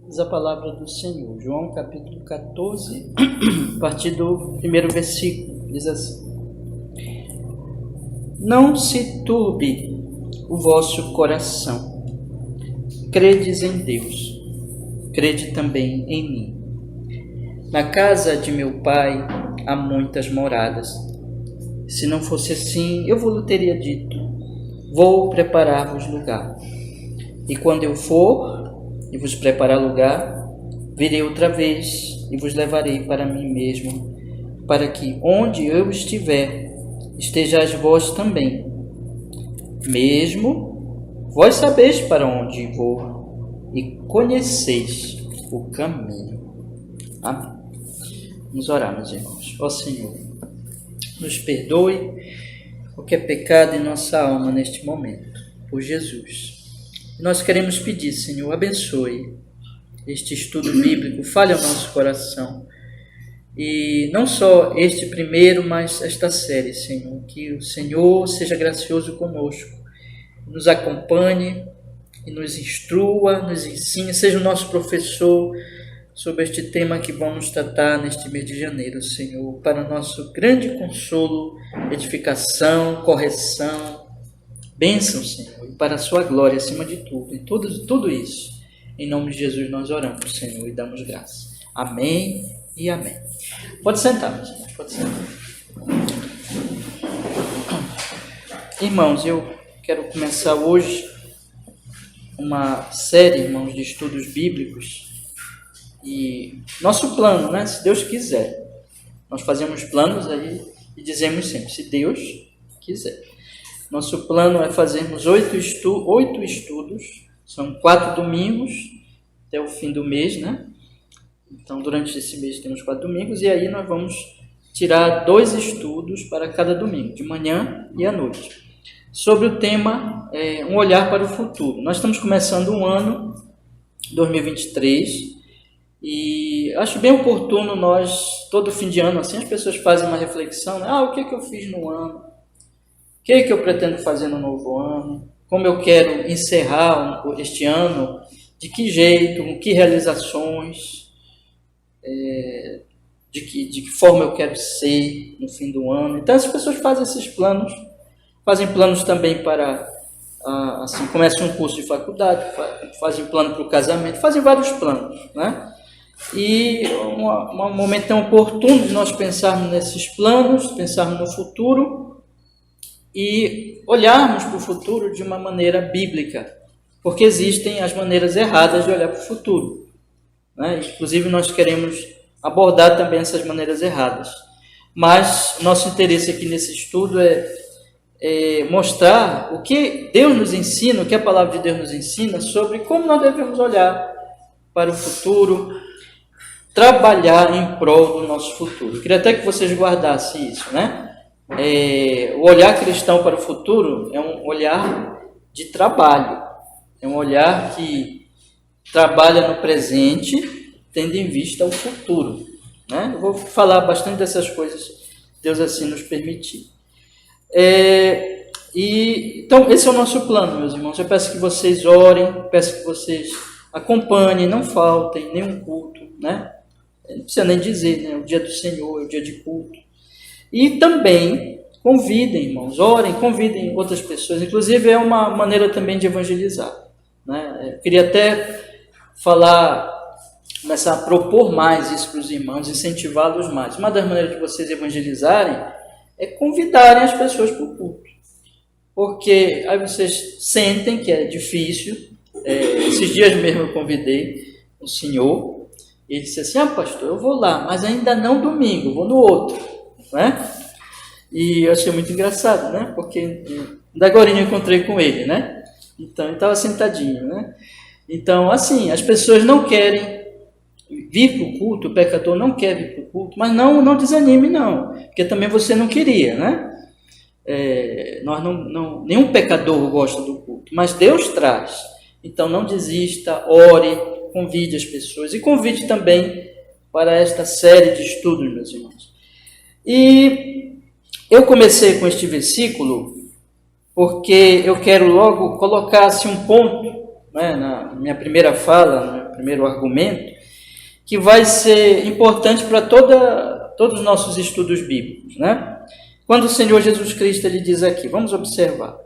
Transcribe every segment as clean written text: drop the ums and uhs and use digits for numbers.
Diz a palavra do Senhor, João capítulo 14, a partir do primeiro versículo, diz assim: Não se turbe o vosso coração, credes em Deus, crede também em mim. Na casa de meu Pai há muitas moradas. Se não fosse assim, eu vos teria dito: vou preparar-vos lugar. E quando eu for e vos preparar lugar, virei outra vez e vos levarei para mim mesmo, para que onde eu estiver, estejais vós também. Mesmo vós sabeis para onde vou e conheceis o caminho. Amém. Vamos orar, meus irmãos. Ó Senhor, nos perdoe o que é pecado em nossa alma neste momento, por Jesus. Nós queremos pedir, Senhor, abençoe este estudo bíblico, fale ao nosso coração. E não só este primeiro, mas esta série, Senhor. Que o Senhor seja gracioso conosco, nos acompanhe e nos instrua, nos ensine, seja o nosso professor sobre este tema que vamos tratar neste mês de janeiro, Senhor, para o nosso grande consolo, edificação, correção, bênção, Senhor, e para a sua glória acima de tudo. E tudo isso, em nome de Jesus nós oramos, Senhor, e damos graça. Amém e amém. Pode sentar, meus irmãos, pode sentar. Irmãos, eu quero começar hoje uma série, irmãos, de estudos bíblicos. E nosso plano, né? Se Deus quiser, nós fazemos planos aí e dizemos sempre, se Deus quiser. Nosso plano é fazermos 8 estudos, são 4 domingos até o fim do mês, né? Então, durante esse mês temos 4 domingos e aí nós vamos tirar 2 estudos para cada domingo, de manhã e à noite, sobre o tema um olhar para o futuro. Nós estamos começando um ano, 2023, e acho bem oportuno nós, todo fim de ano, assim, as pessoas fazem uma reflexão, né? O que eu fiz no ano? O que eu pretendo fazer no novo ano? Como eu quero encerrar este ano? De que jeito? Com que realizações? De que forma eu quero ser no fim do ano? Então as pessoas fazem esses planos. Fazem planos também para, assim, começam um curso de faculdade, fazem plano para o casamento, fazem vários planos, né? E um momento tão oportuno de nós pensarmos nesses planos, pensarmos no futuro, e olharmos para o futuro de uma maneira bíblica, porque existem as maneiras erradas de olhar para o futuro, né? Inclusive nós queremos abordar também essas maneiras erradas, mas nosso interesse aqui nesse estudo é mostrar o que Deus nos ensina, o que a palavra de Deus nos ensina sobre como nós devemos olhar para o futuro, trabalhar em prol do nosso futuro. Eu queria até que vocês guardassem isso, né? O olhar cristão para o futuro é um olhar de trabalho, é um olhar que trabalha no presente, tendo em vista o futuro, né? Eu vou falar bastante dessas coisas, Deus assim nos permitir. Então, esse é o nosso plano, meus irmãos. Eu peço que vocês orem, peço que vocês acompanhem, não faltem nenhum culto, né? Não precisa nem dizer, né? O dia do Senhor, é o dia de culto. E também convidem, irmãos, orem, convidem outras pessoas. Inclusive é uma maneira também de evangelizar, né? Eu queria até começar a propor mais isso para os irmãos, incentivá-los mais. Uma das maneiras de vocês evangelizarem é convidarem as pessoas para o culto. Porque aí vocês sentem que é difícil. Esses dias mesmo eu convidei o senhor, e ele disse assim: pastor, eu vou lá, mas ainda não domingo, vou no outro, né? E eu achei muito engraçado, né? Porque ainda agora eu encontrei com ele, né? Então ele estava sentadinho, né? Então, assim, as pessoas não querem vir para o culto, o pecador não quer vir para o culto, mas não desanime, não, porque também você não queria, né? Nenhum pecador gosta do culto, mas Deus traz. Então não desista, ore, convide as pessoas e convide também para esta série de estudos, meus irmãos. E eu comecei com este versículo porque eu quero logo colocar assim, um ponto né, na minha primeira fala, no meu primeiro argumento, que vai ser importante para todos os nossos estudos bíblicos, né? Quando o Senhor Jesus Cristo ele diz aqui, vamos observar,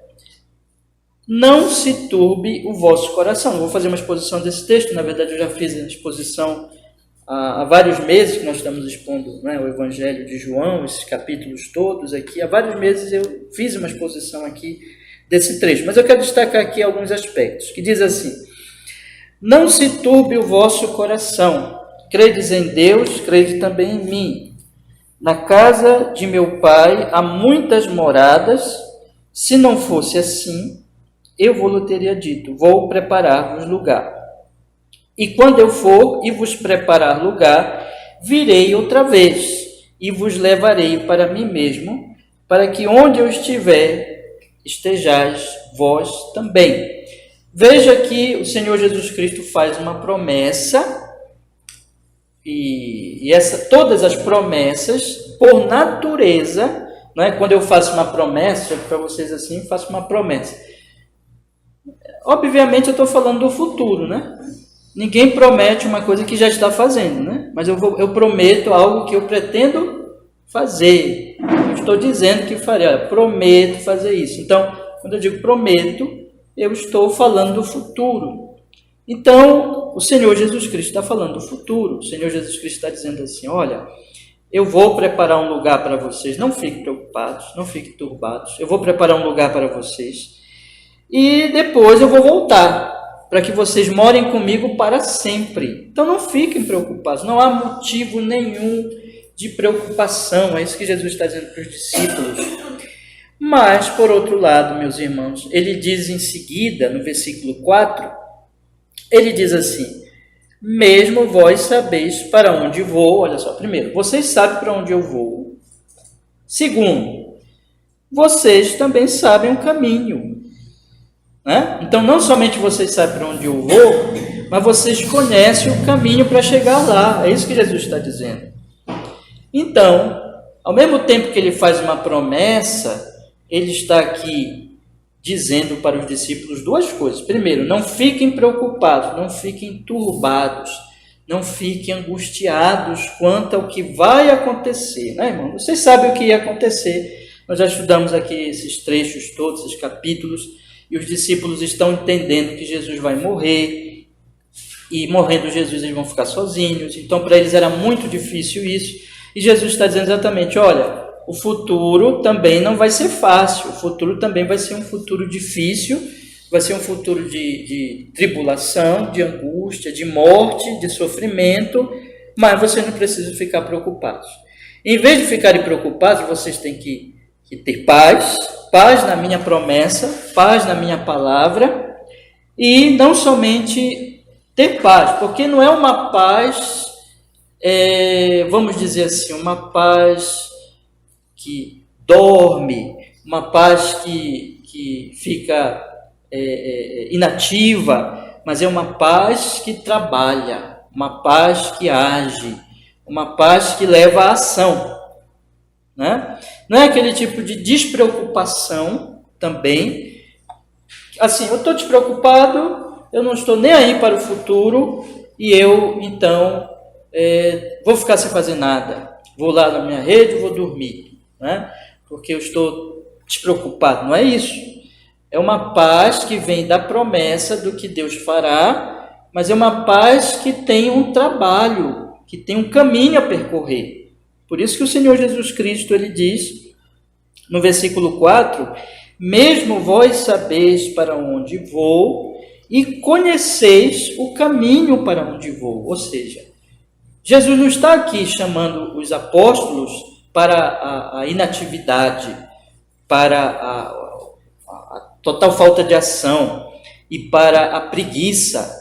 não se turbe o vosso coração. Eu vou fazer uma exposição desse texto, na verdade eu já fiz a exposição há vários meses que nós estamos expondo, né, o Evangelho de João, esses capítulos todos aqui, há vários meses eu fiz uma exposição aqui desse trecho, mas eu quero destacar aqui alguns aspectos, que diz assim, não se turbe o vosso coração, credes em Deus, crede também em mim. Na casa de meu pai há muitas moradas, se não fosse assim, eu vou-lhe teria dito, vou preparar-vos lugar. E quando eu for e vos preparar lugar, virei outra vez e vos levarei para mim mesmo, para que onde eu estiver, estejais vós também. Veja que o Senhor Jesus Cristo faz uma promessa, e todas as promessas, por natureza, não é? Quando eu faço uma promessa, para vocês assim, faço uma promessa. Obviamente eu estou falando do futuro, né? Ninguém promete uma coisa que já está fazendo, né? Mas eu prometo algo que eu pretendo fazer. Eu estou dizendo que farei, prometo fazer isso. Então, quando eu digo prometo, eu estou falando do futuro. Então, o Senhor Jesus Cristo está falando do futuro. O Senhor Jesus Cristo está dizendo assim, olha, eu vou preparar um lugar para vocês, não fiquem preocupados, não fiquem turbados, eu vou preparar um lugar para vocês. E depois eu vou voltar, para que vocês morem comigo para sempre. Então não fiquem preocupados, não há motivo nenhum de preocupação, é isso que Jesus está dizendo para os discípulos. Mas, por outro lado, meus irmãos, ele diz em seguida, no versículo 4, ele diz assim, mesmo vós sabeis para onde vou, olha só, primeiro, vocês sabem para onde eu vou. Segundo, vocês também sabem o caminho. Né? Então, não somente vocês sabem para onde eu vou, mas vocês conhecem o caminho para chegar lá. É isso que Jesus está dizendo. Então, ao mesmo tempo que ele faz uma promessa, ele está aqui dizendo para os discípulos duas coisas. Primeiro, não fiquem preocupados, não fiquem turbados, não fiquem angustiados quanto ao que vai acontecer. Né, irmão? Vocês sabem o que ia acontecer. Nós já estudamos aqui esses trechos todos, esses capítulos, e os discípulos estão entendendo que Jesus vai morrer, e morrendo Jesus eles vão ficar sozinhos. Então, para eles era muito difícil isso. E Jesus está dizendo exatamente, olha, o futuro também não vai ser fácil, o futuro também vai ser um futuro difícil, vai ser um futuro de tribulação, de angústia, de morte, de sofrimento, mas vocês não precisam ficar preocupados. Em vez de ficarem preocupados, vocês têm que ter paz na minha promessa, paz na minha palavra, e não somente ter paz, porque não é uma paz, vamos dizer assim, uma paz que dorme, uma paz que fica inativa, mas é uma paz que trabalha, uma paz que age, uma paz que leva à ação. Né? Não é aquele tipo de despreocupação também, assim, eu estou despreocupado, eu não estou nem aí para o futuro, e eu, então, vou ficar sem fazer nada, vou lá na minha rede, vou dormir. Né? Porque eu estou despreocupado, não é isso. É uma paz que vem da promessa do que Deus fará, mas é uma paz que tem um trabalho, que tem um caminho a percorrer. Por isso que o Senhor Jesus Cristo, ele diz, no versículo 4, mesmo vós sabeis para onde vou e conheceis o caminho para onde vou. Ou seja, Jesus não está aqui chamando os apóstolos para a inatividade, para a total falta de ação e para a preguiça,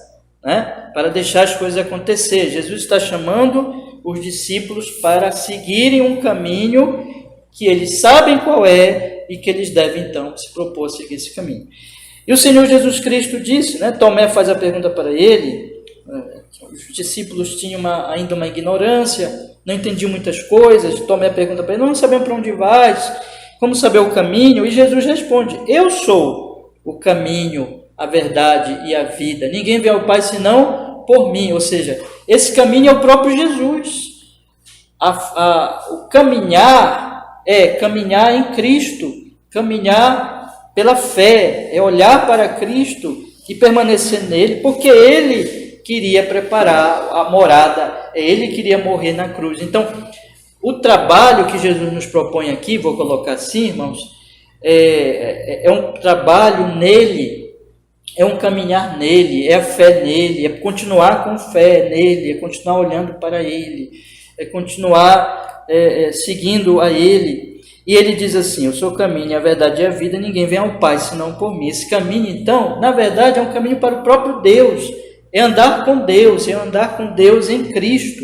né? Para deixar as coisas acontecer. Jesus está chamando os discípulos para seguirem um caminho que eles sabem qual é e que eles devem, então, se propor a seguir esse caminho. E o Senhor Jesus Cristo disse, né? Tomé faz a pergunta para ele, os discípulos tinham ainda uma ignorância, não entendiam muitas coisas. Tomé pergunta para ele, não sabemos para onde vais, como saber o caminho? E Jesus responde, eu sou o caminho, a verdade e a vida. Ninguém vem ao Pai senão por mim. Ou seja, esse caminho é o próprio Jesus. O caminhar é caminhar em Cristo, caminhar pela fé, é olhar para Cristo e permanecer nele, porque Ele queria preparar a morada, Ele queria morrer na cruz. Então, o trabalho que Jesus nos propõe aqui, vou colocar assim, irmãos, é um trabalho nele, é um caminhar nele, é a fé nele, é continuar com fé nele, é continuar olhando para ele, é continuar seguindo a ele. E ele diz assim: eu sou o caminho, a verdade e a vida, ninguém vem ao Pai senão por mim. Esse caminho, então, na verdade, é um caminho para o próprio Deus, é andar com Deus em Cristo.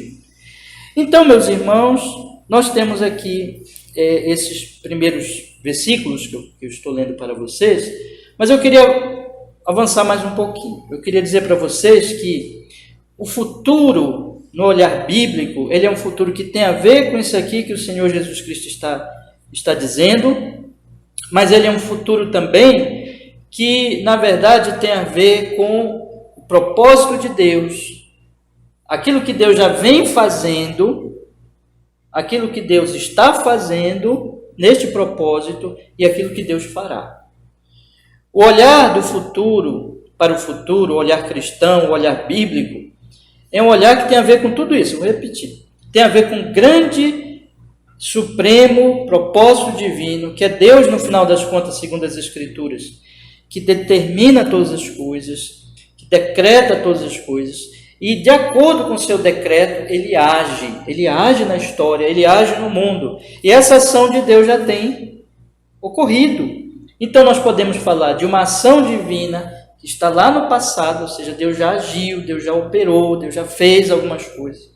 Então, meus irmãos, nós temos aqui esses primeiros versículos que eu estou lendo para vocês, mas eu queria avançar mais um pouquinho. Eu queria dizer para vocês que o futuro, no olhar bíblico, ele é um futuro que tem a ver com isso aqui que o Senhor Jesus Cristo está dizendo, mas ele é um futuro também que, na verdade, tem a ver com o propósito de Deus, aquilo que Deus já vem fazendo, aquilo que Deus está fazendo neste propósito e aquilo que Deus fará. O olhar do futuro para o futuro, o olhar cristão, o olhar bíblico, é um olhar que tem a ver com tudo isso. Vou repetir. Tem a ver com o grande, supremo propósito divino, que é Deus, no final das contas, segundo as Escrituras, que determina todas as coisas, que decreta todas as coisas, e de acordo com o seu decreto, ele age na história, ele age no mundo. E essa ação de Deus já tem ocorrido. Então nós podemos falar de uma ação divina que está lá no passado, ou seja, Deus já agiu, Deus já operou, Deus já fez algumas coisas.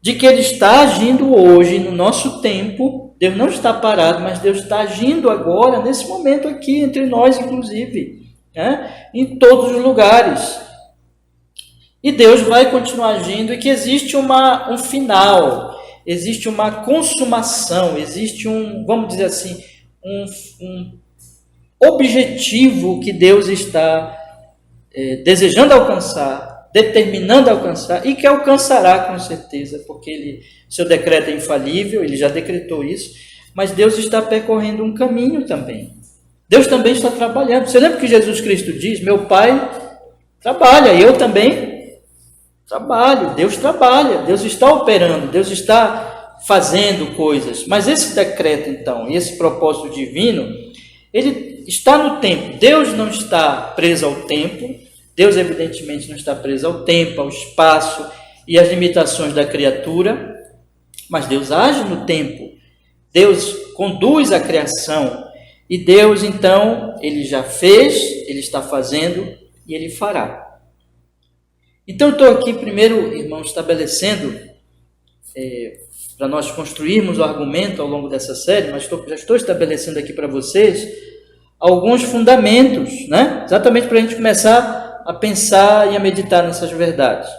De que Ele está agindo hoje, no nosso tempo, Deus não está parado, mas Deus está agindo agora, nesse momento aqui, entre nós inclusive, em todos os lugares. E Deus vai continuar agindo e que existe um final, existe uma consumação, existe vamos dizer assim, um objetivo que Deus está desejando alcançar, determinando alcançar e que alcançará com certeza, porque seu decreto é infalível, ele já decretou isso, mas Deus está percorrendo um caminho também. Deus também está trabalhando. Você lembra que Jesus Cristo diz: meu Pai trabalha, e eu também trabalho. Deus trabalha, Deus está operando, Deus está fazendo coisas. Mas esse decreto, então, e esse propósito divino, ele está no tempo. Deus não está preso ao tempo, Deus evidentemente não está preso ao tempo, ao espaço e às limitações da criatura, mas Deus age no tempo, Deus conduz a criação, e Deus, então, ele já fez, ele está fazendo e ele fará. Então, eu estou aqui primeiro, irmão, estabelecendo, para nós construirmos o argumento ao longo dessa série, mas já estou estabelecendo aqui para vocês alguns fundamentos, exatamente para a gente começar a pensar e a meditar nessas verdades.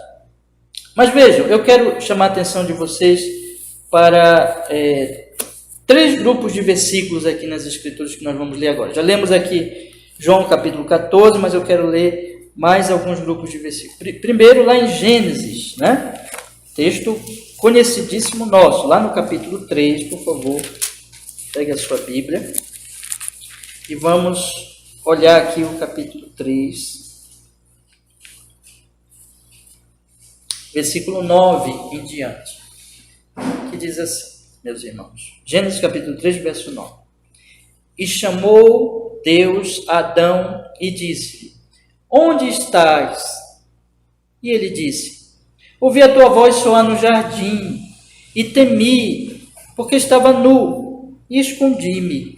Mas vejam, eu quero chamar a atenção de vocês para 3 grupos de versículos aqui nas Escrituras que nós vamos ler agora. Já lemos aqui João capítulo 14, mas eu quero ler mais alguns grupos de versículos. Primeiro lá em Gênesis, texto conhecidíssimo nosso, lá no capítulo 3, por favor, pegue a sua Bíblia e vamos olhar aqui o capítulo 3, versículo 9 em diante, que diz assim, meus irmãos, Gênesis capítulo 3, verso 9. E chamou Deus a Adão e disse-lhe: onde estás? E ele disse: ouvi a tua voz soar no jardim, e temi, porque estava nu, e escondi-me.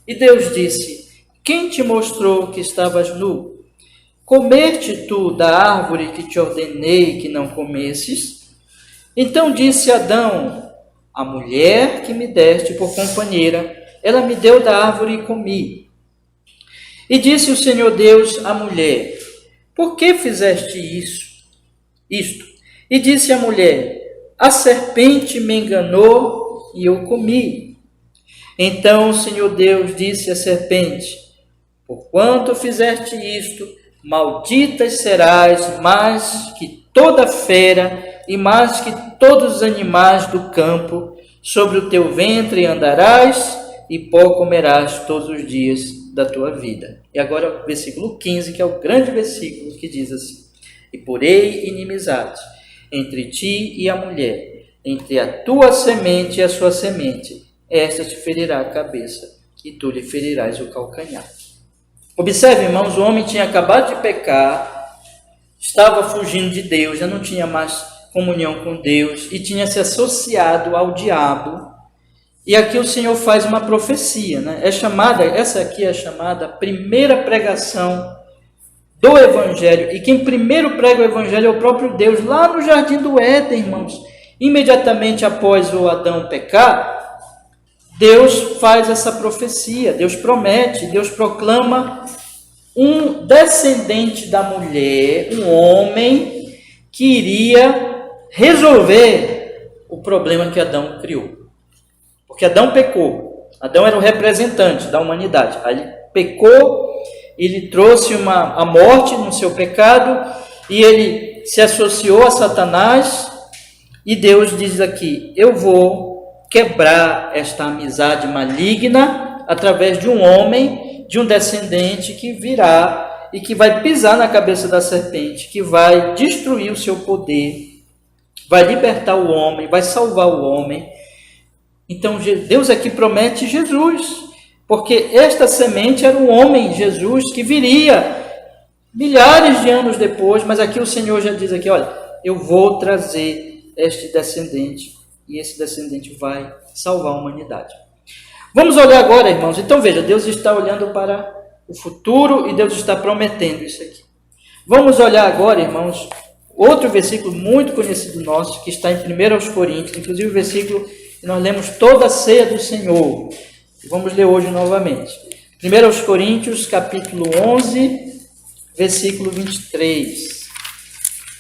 E Deus disse: quem te mostrou que estavas nu? Comeste tu da árvore que te ordenei que não comesses? Então disse Adão: a mulher que me deste por companheira, ela me deu da árvore e comi. E disse o Senhor Deus à mulher: por que fizeste isto? E disse a mulher: a serpente me enganou e eu comi. Então o Senhor Deus disse à serpente: Porquanto fizeste isto, malditas serás mais que toda fera e mais que todos os animais do campo. Sobre o teu ventre andarás e pó comerás todos os dias da tua vida. E agora o versículo 15, que é o grande versículo, que diz assim: E porei inimizade entre ti e a mulher, entre a tua semente e a sua semente. Esta te ferirá a cabeça, e tu lhe ferirás o calcanhar. Observe, irmãos, o homem tinha acabado de pecar, estava fugindo de Deus, já não tinha mais comunhão com Deus e tinha se associado ao diabo. E aqui o Senhor faz uma profecia, né? Essa aqui é chamada primeira pregação do Evangelho. E quem primeiro prega o Evangelho é o próprio Deus, lá no Jardim do Éden, irmãos. Imediatamente após o Adão pecar, Deus faz essa profecia, Deus promete, Deus proclama um descendente da mulher, um homem que iria resolver o problema que Adão criou. Porque Adão pecou. Adão era o representante da humanidade. Aí ele pecou, ele trouxe a morte no seu pecado e ele se associou a Satanás. E Deus diz aqui: eu vou quebrar esta amizade maligna através de um homem, de um descendente que virá e que vai pisar na cabeça da serpente, que vai destruir o seu poder, vai libertar o homem, vai salvar o homem. Então Deus aqui promete Jesus, porque esta semente era um homem, Jesus, que viria milhares de anos depois, mas aqui o Senhor já diz aqui: olha, eu vou trazer este descendente, e esse descendente vai salvar a humanidade. Vamos olhar agora, irmãos. Então veja, Deus está olhando para o futuro e Deus está prometendo isso aqui. Vamos olhar agora, irmãos, outro versículo muito conhecido nosso, que está em 1 Coríntios, inclusive o versículo que nós lemos toda a ceia do Senhor. Vamos ler hoje novamente. 1 Coríntios, capítulo 11, versículo 23.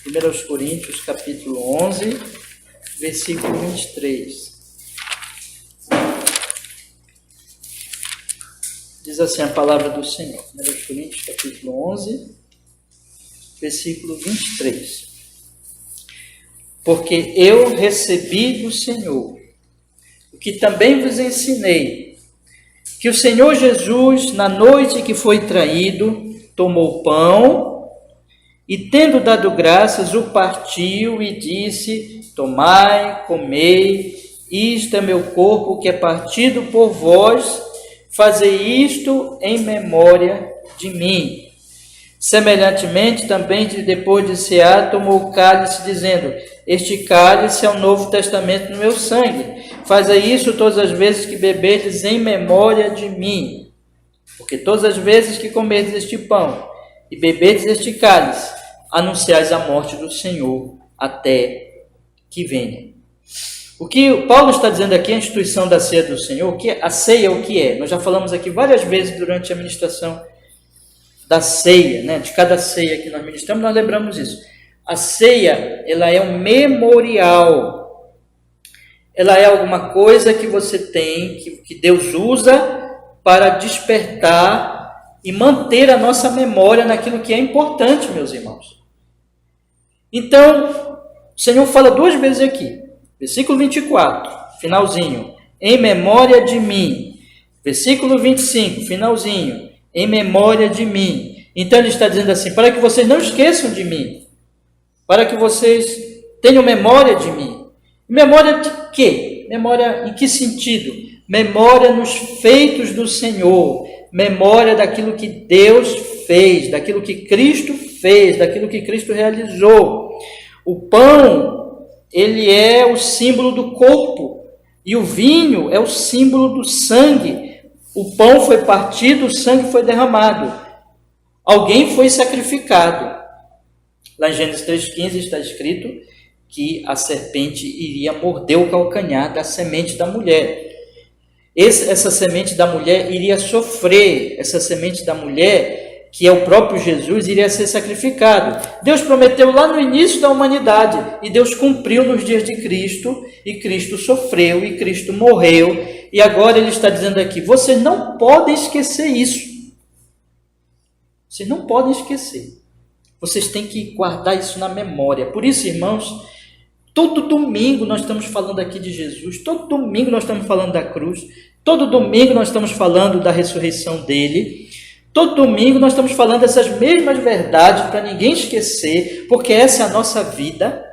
1 Coríntios, capítulo 11, versículo 23. Diz assim a palavra do Senhor. 1 Coríntios, capítulo 11, versículo 23. Porque eu recebi do Senhor o que também vos ensinei, que o Senhor Jesus, na noite que foi traído, tomou pão e, tendo dado graças, o partiu e disse: tomai, comei, isto é meu corpo que é partido por vós, fazei isto em memória de mim. Semelhantemente, também, depois de cear, tomou o cálice, dizendo: este cálice é o novo testamento no meu sangue. Fazei isso todas as vezes que beberdes em memória de mim. Porque todas as vezes que comerdes este pão e beberdes este cálice, anunciais a morte do Senhor até que venha. O que Paulo está dizendo aqui, a instituição da ceia do Senhor, que a ceia o que é? Nós já falamos aqui várias vezes durante a ministração da ceia, né? De cada ceia que nós ministramos, nós lembramos isso. A ceia, ela é um memorial. Ela é alguma coisa que você tem, que Deus usa para despertar e manter a nossa memória naquilo que é importante, meus irmãos. Então, o Senhor fala duas vezes aqui. Versículo 24, finalzinho, em memória de mim. Versículo 25, finalzinho, em memória de mim. Então ele está dizendo assim: para que vocês não esqueçam de mim, para que vocês tenham memória de mim. Memória de quê? Memória em que sentido? Memória nos feitos do Senhor, memória daquilo que Deus fez, daquilo que Cristo fez, daquilo que Cristo realizou. O pão, ele é o símbolo do corpo, e o vinho é o símbolo do sangue. O pão foi partido, o sangue foi derramado. Alguém foi sacrificado. Lá em Gênesis 3,15 está escrito que a serpente iria morder o calcanhar da semente da mulher. Essa semente da mulher iria sofrer, essa semente da mulher, que é o próprio Jesus, iria ser sacrificado. Deus prometeu lá no início da humanidade, e Deus cumpriu nos dias de Cristo, e Cristo sofreu, e Cristo morreu, e agora ele está dizendo aqui: vocês não podem esquecer isso. Vocês não podem esquecer. Vocês têm que guardar isso na memória. Por isso, irmãos, todo domingo nós estamos falando aqui de Jesus. Todo domingo nós estamos falando da cruz. Todo domingo nós estamos falando da ressurreição dele. Todo domingo nós estamos falando dessas mesmas verdades para ninguém esquecer, porque essa é a nossa vida.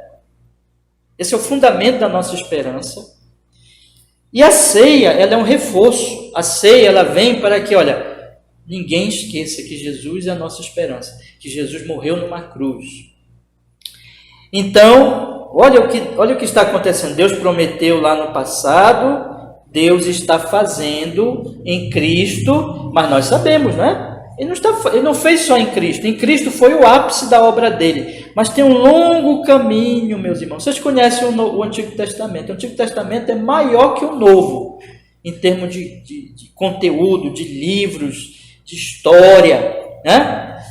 Esse é o fundamento da nossa esperança. E a ceia, ela é um reforço. A ceia, ela vem para que, olha, ninguém esqueça que Jesus é a nossa esperança, que Jesus morreu numa cruz. Então, olha o que está acontecendo. Deus prometeu lá no passado, Deus está fazendo em Cristo, mas nós sabemos, né? Ele não fez só em Cristo foi o ápice da obra dele, mas tem um longo caminho, meus irmãos. Vocês conhecem o Antigo Testamento. O Antigo Testamento é maior que o Novo, em termos de conteúdo, de livros, de história, né?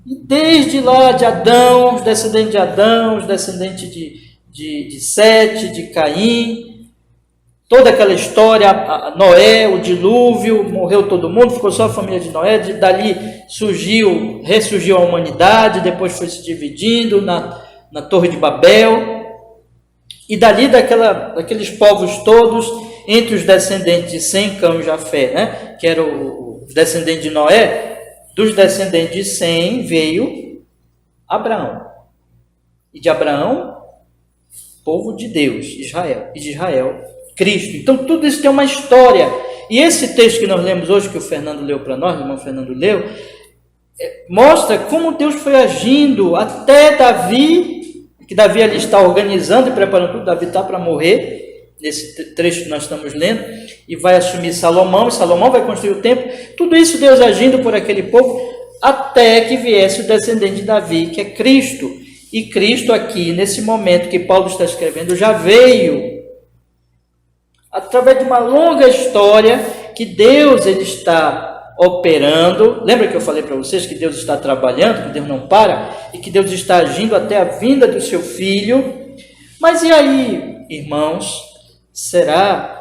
E desde lá de Adão, os descendentes de Adão, os descendentes de Sete, de Caim, toda aquela história, Noé, o dilúvio, morreu todo mundo, ficou só a família de Noé, dali ressurgiu a humanidade, depois foi se dividindo na Torre de Babel, e dali daqueles povos todos, entre os descendentes de Sem, Cão e Jafé, né, que eram os descendentes de Noé, dos descendentes de Sem veio Abraão, e de Abraão, povo de Deus, Israel, e de Israel, Cristo. Então tudo isso tem uma história. E esse texto que nós lemos hoje, que o Fernando leu para nós, o irmão Fernando leu, mostra como Deus foi agindo até Davi, que Davi ali está organizando e preparando tudo. Davi está para morrer, nesse trecho que nós estamos lendo, e vai assumir Salomão, e Salomão vai construir o templo. Tudo isso Deus agindo por aquele povo, até que viesse o descendente de Davi, que é Cristo. E Cristo aqui, nesse momento que Paulo está escrevendo, já veio através de uma longa história que Deus ele está operando. Lembra que eu falei para vocês que Deus está trabalhando, que Deus não para, e que Deus está agindo até a vinda do seu Filho. Mas e aí, irmãos, será?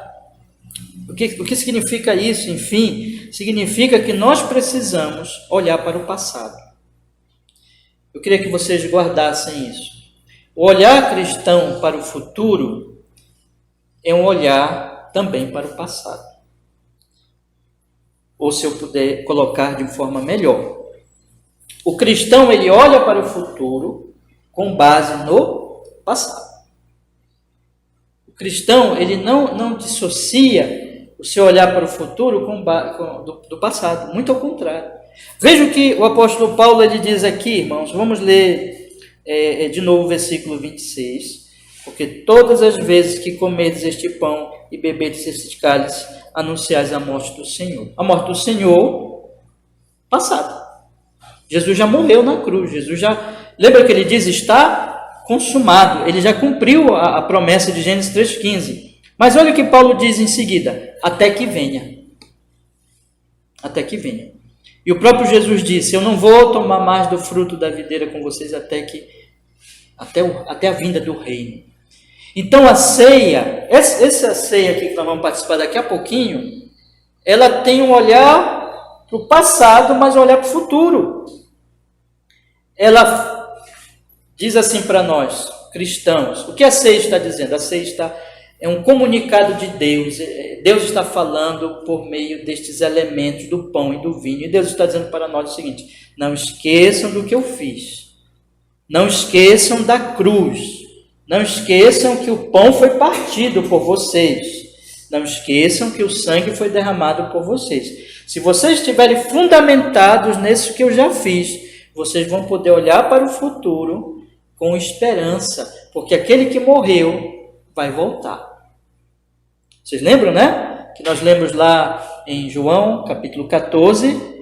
O que significa isso? Enfim, significa que nós precisamos olhar para o passado. Eu queria que vocês guardassem isso. O olhar cristão para o futuro é um olhar também para o passado. Ou, se eu puder colocar de uma forma melhor, o cristão ele olha para o futuro com base no passado. O cristão ele não dissocia o seu olhar para o futuro do passado, muito ao contrário. Veja o que o apóstolo Paulo ele diz aqui, irmãos. Vamos ler de novo o versículo 26. Porque todas as vezes que comedes este pão e bebedes este cálice, anunciais a morte do Senhor. A morte do Senhor, passado. Jesus já morreu na cruz. Lembra que ele diz, está consumado. Ele já cumpriu a promessa de Gênesis 3,15. Mas olha o que Paulo diz em seguida, até que venha. Até que venha. E o próprio Jesus disse, eu não vou tomar mais do fruto da videira com vocês até a vinda do reino. Então a ceia, essa ceia aqui que nós vamos participar daqui a pouquinho, ela tem um olhar para o passado, mas um olhar para o futuro. Ela diz assim para nós, cristãos, o que a ceia está dizendo? A ceia é um comunicado de Deus. Deus está falando por meio destes elementos do pão e do vinho. E Deus está dizendo para nós o seguinte, não esqueçam do que eu fiz. Não esqueçam da cruz. Não esqueçam que o pão foi partido por vocês. Não esqueçam que o sangue foi derramado por vocês. Se vocês estiverem fundamentados nisso que eu já fiz, vocês vão poder olhar para o futuro com esperança, porque aquele que morreu vai voltar. Vocês lembram, né? Que nós lemos lá em João, capítulo 14...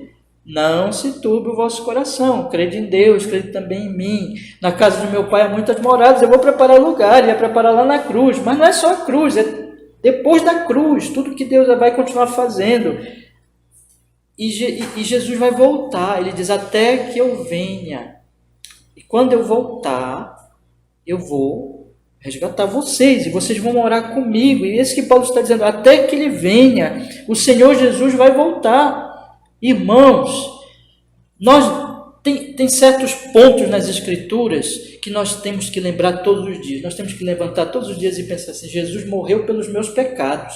Não se turbe o vosso coração, crede em Deus, crede também em mim. Na casa de meu pai há muitas moradas, eu vou preparar lugar, ele ia preparar lá na cruz. Mas não é só a cruz, é depois da cruz, tudo que Deus vai continuar fazendo. E Jesus vai voltar, ele diz, até que eu venha. E quando eu voltar, eu vou resgatar vocês, e vocês vão morar comigo. E esse que Paulo está dizendo, até que ele venha, o Senhor Jesus vai voltar. Irmãos, nós tem certos pontos nas Escrituras que nós temos que lembrar todos os dias. Nós temos que levantar todos os dias e pensar assim: Jesus morreu pelos meus pecados.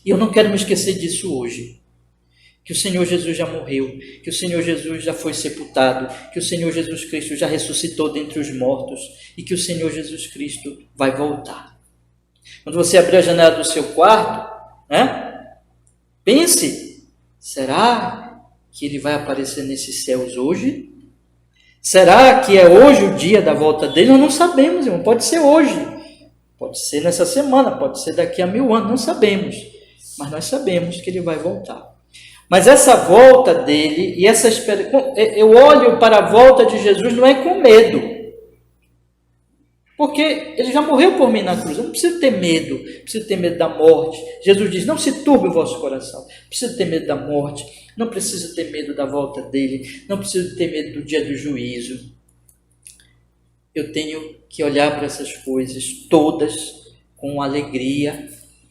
E eu não quero me esquecer disso hoje. Que o Senhor Jesus já morreu, que o Senhor Jesus já foi sepultado, que o Senhor Jesus Cristo já ressuscitou dentre os mortos e que o Senhor Jesus Cristo vai voltar. Quando você abrir a janela do seu quarto, pense: será que ele vai aparecer nesses céus hoje? Será que é hoje o dia da volta dele? Nós não sabemos, irmão. Pode ser hoje, pode ser nessa semana, pode ser daqui a 1000 anos, não sabemos. Mas nós sabemos que ele vai voltar. Mas essa volta dele e essa esperança, eu olho para a volta de Jesus não é com medo, porque ele já morreu por mim na cruz. Eu não preciso ter medo, preciso ter medo da morte. Jesus diz: não se turbe o vosso coração, preciso ter medo da morte, não preciso ter medo da volta dele, não preciso ter medo do dia do juízo. Eu tenho que olhar para essas coisas todas com alegria,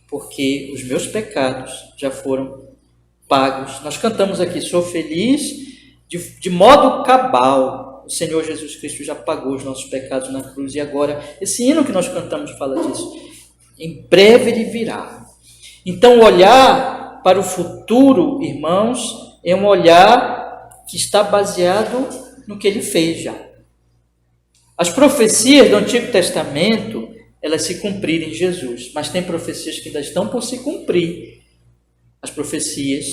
porque os meus pecados já foram pagos. Nós cantamos aqui: sou feliz de modo cabal. O Senhor Jesus Cristo já pagou os nossos pecados na cruz. E agora, esse hino que nós cantamos fala disso. Em breve ele virá. Então, olhar para o futuro, irmãos, é um olhar que está baseado no que ele fez já. As profecias do Antigo Testamento, elas se cumpriram em Jesus, mas tem profecias que ainda estão por se cumprir. As profecias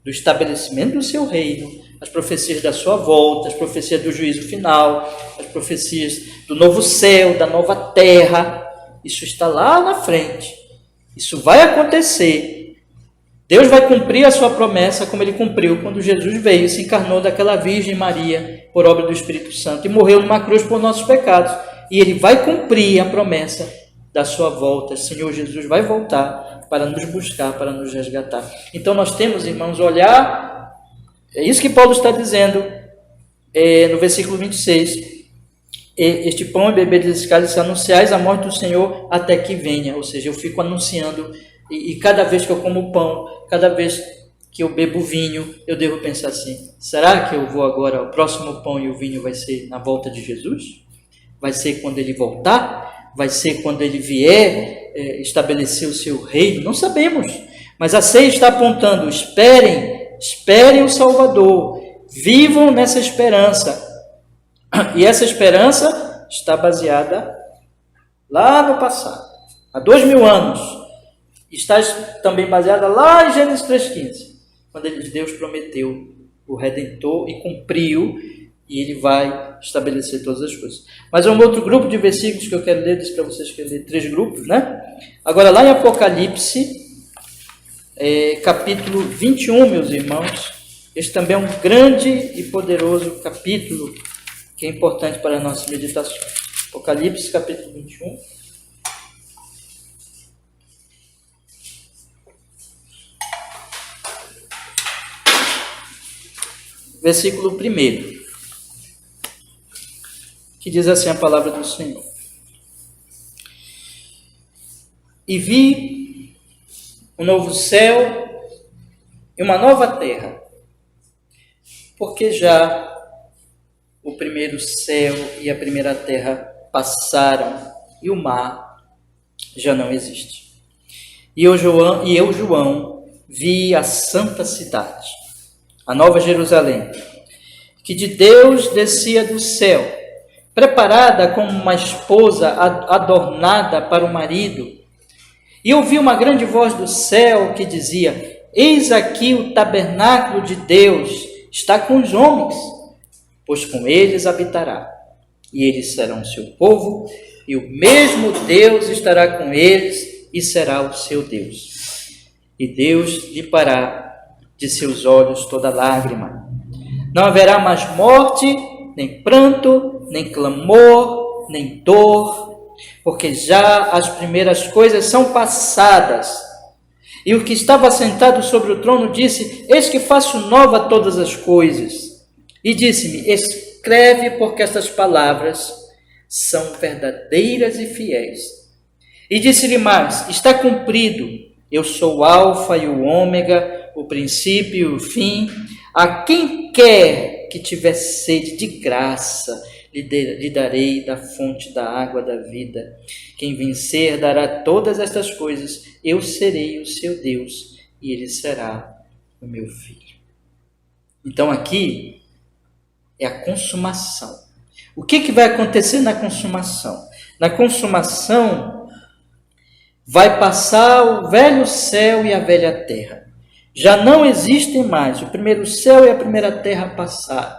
do estabelecimento do seu reino, as profecias da sua volta, as profecias do juízo final, as profecias do novo céu, da nova terra. Isso está lá na frente. Isso vai acontecer. Deus vai cumprir a sua promessa como ele cumpriu quando Jesus veio e se encarnou daquela Virgem Maria por obra do Espírito Santo e morreu numa cruz por nossos pecados. E ele vai cumprir a promessa da sua volta. O Senhor Jesus vai voltar para nos buscar, para nos resgatar. Então nós temos, irmãos, olhar, é isso que Paulo está dizendo no versículo 26, este pão e beber desse cálice, anunciais a morte do Senhor até que venha. Ou seja, eu fico anunciando, e cada vez que eu como pão, cada vez que eu bebo vinho, eu devo pensar assim: será que eu vou agora, o próximo pão e o vinho vai ser na volta de Jesus? Vai ser quando ele voltar? Vai ser quando ele vier estabelecer o seu reino? Não sabemos, mas a ceia está apontando: esperem o Salvador, vivam nessa esperança. E essa esperança está baseada lá no passado, há 2000 anos. Está também baseada lá em Gênesis 3,15, quando Deus prometeu o Redentor e cumpriu, e ele vai estabelecer todas as coisas. Mas é um outro grupo de versículos que eu quero ler, disse para vocês que eu ler 3 grupos, né? Agora lá em Apocalipse, capítulo 21, meus irmãos, este também é um grande e poderoso capítulo que é importante para a nossa meditação. Apocalipse, capítulo 21. Versículo 1, que diz assim a palavra do Senhor: e vi um novo céu e uma nova terra, porque já o primeiro céu e a primeira terra passaram e o mar já não existe. E eu, João, vi a santa cidade, a nova Jerusalém, que de Deus descia do céu, preparada como uma esposa adornada para o marido. E ouvi uma grande voz do céu que dizia: eis aqui o tabernáculo de Deus está com os homens, pois com eles habitará, e eles serão o seu povo, e o mesmo Deus estará com eles e será o seu Deus. E Deus limpará de seus olhos toda lágrima. Não haverá mais morte, nem pranto, nem clamor, nem dor, porque já as primeiras coisas são passadas. E o que estava sentado sobre o trono disse: eis que faço nova todas as coisas. E disse-me: escreve, porque estas palavras são verdadeiras e fiéis. E disse-lhe mais: está cumprido, eu sou o alfa e o ômega, o princípio e o fim. A quem quer que tiver sede, de graça lhe darei da fonte da água da vida. Quem vencer dará todas estas coisas, eu serei o seu Deus e ele será o meu filho. Então aqui é a consumação. O que vai acontecer na consumação? Na consumação vai passar o velho céu e a velha terra. Já não existem mais, o primeiro céu e a primeira terra passaram.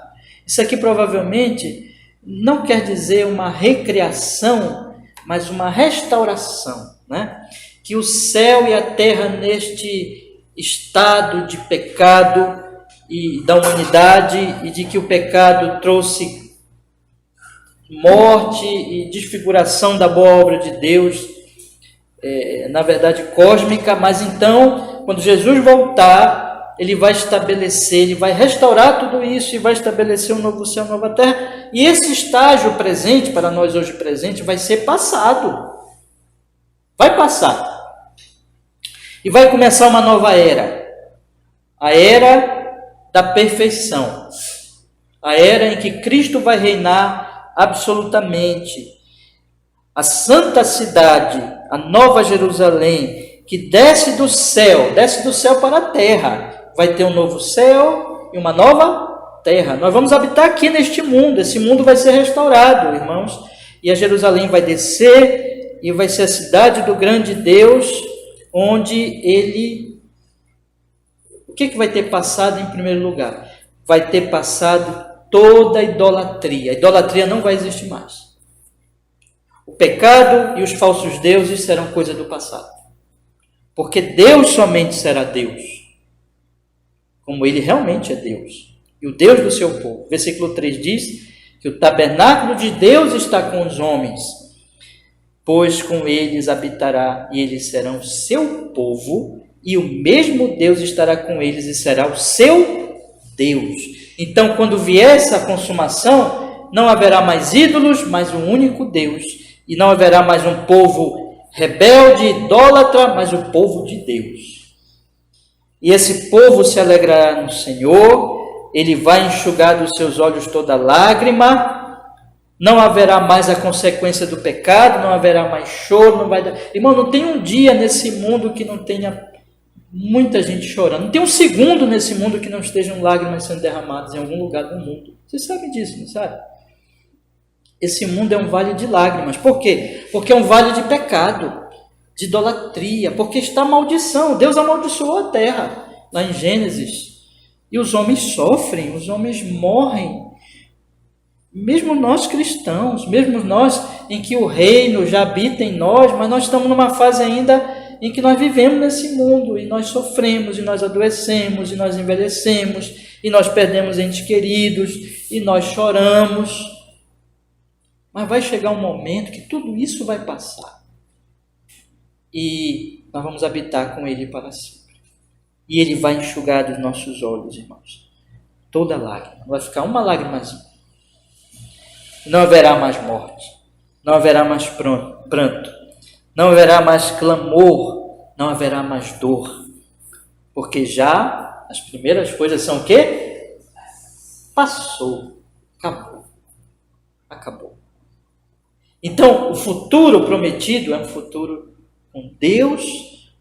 Isso aqui provavelmente não quer dizer uma recriação, mas uma restauração, né? Que o céu e a terra neste estado de pecado e da humanidade, e de que o pecado trouxe morte e desfiguração da boa obra de Deus, na verdade cósmica, mas então, quando Jesus voltar, ele vai estabelecer, ele vai restaurar tudo isso e vai estabelecer um novo céu, uma nova terra, e esse estágio presente, para nós hoje presente, vai ser passado, vai passar, e vai começar uma nova era, a era da perfeição, a era em que Cristo vai reinar absolutamente, a santa cidade, a nova Jerusalém, que desce do céu para a terra, vai ter um novo céu e uma nova terra. Nós vamos habitar aqui neste mundo, esse mundo vai ser restaurado, irmãos, e a Jerusalém vai descer e vai ser a cidade do grande Deus, onde ele... O que vai ter passado em primeiro lugar? Vai ter passado toda a idolatria. A idolatria não vai existir mais. O pecado e os falsos deuses serão coisa do passado. Porque Deus somente será Deus, como ele realmente é Deus, e o Deus do seu povo. Versículo 3 diz que o tabernáculo de Deus está com os homens, pois com eles habitará, e eles serão seu povo, e o mesmo Deus estará com eles e será o seu Deus. Então, quando vier essa consumação, não haverá mais ídolos, mas um único Deus, e não haverá mais um povo rebelde, idólatra, mas o povo de Deus. E esse povo se alegrará no Senhor, ele vai enxugar dos seus olhos toda lágrima, não haverá mais a consequência do pecado, não haverá mais choro, não vai dar... Irmão, não tem um dia nesse mundo que não tenha muita gente chorando, não tem um segundo nesse mundo que não estejam lágrimas sendo derramadas em algum lugar do mundo. Vocês sabem disso, não sabe? Esse mundo é um vale de lágrimas. Por quê? Porque é um vale de pecado, de idolatria, porque está maldição. Deus amaldiçoou a terra, lá em Gênesis. E os homens sofrem, os homens morrem. Mesmo nós cristãos, mesmo nós em que o reino já habita em nós, mas nós estamos numa fase ainda em que nós vivemos nesse mundo, e nós sofremos, e nós adoecemos, e nós envelhecemos, e nós perdemos entes queridos, e nós choramos. Mas vai chegar um momento que tudo isso vai passar. E nós vamos habitar com ele para sempre. E ele vai enxugar dos nossos olhos, irmãos, toda lágrima. Vai ficar uma lágrimazinha. Não haverá mais morte. Não haverá mais pranto. Não haverá mais clamor. Não haverá mais dor. Porque já as primeiras coisas são o quê? Passou. Acabou. Acabou. Então, o futuro prometido é um futuro com Deus,